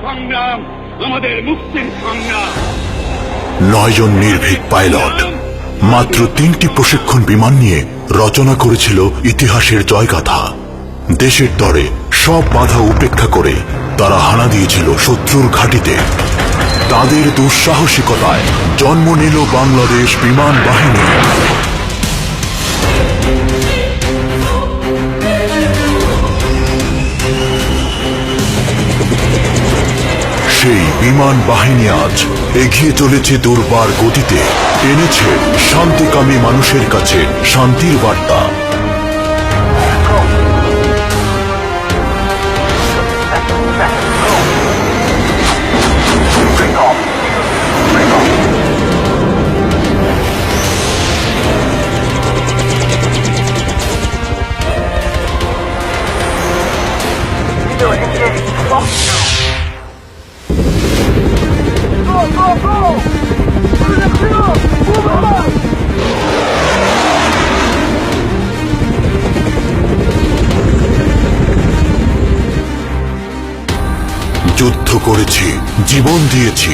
সংগ্রাম আমাদের মুক্তির সংগ্রাম। 9 জন নির্ভীক পাইলট মাত্র 3টি প্রশিক্ষণ বিমান নিয়ে রচনা করেছিল ইতিহাসের জয়গাথা। দেশের তরে সব বাধা উপেক্ষা করে তারা হানা দিয়েছিল শত্রুর ঘাঁটিতে। তাদের দুঃসাহসিকতায় জন্ম নিল বাংলাদেশ বিমান বাহিনী। সেই বিমান বাহিনী আজ এগিয়ে চলেছে দুর্বার গতিতে, এনেছে শান্তিকামী মানুষের কাছে শান্তির বার্তা। যুদ্ধ করেছি, জীবন দিয়েছি,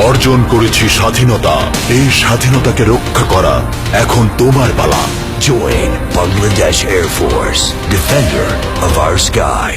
অর্জন করেছি স্বাধীনতা। এই স্বাধীনতাকে রক্ষা করা এখন তোমার পালা। Join Bangladesh Air Force, defender of our sky.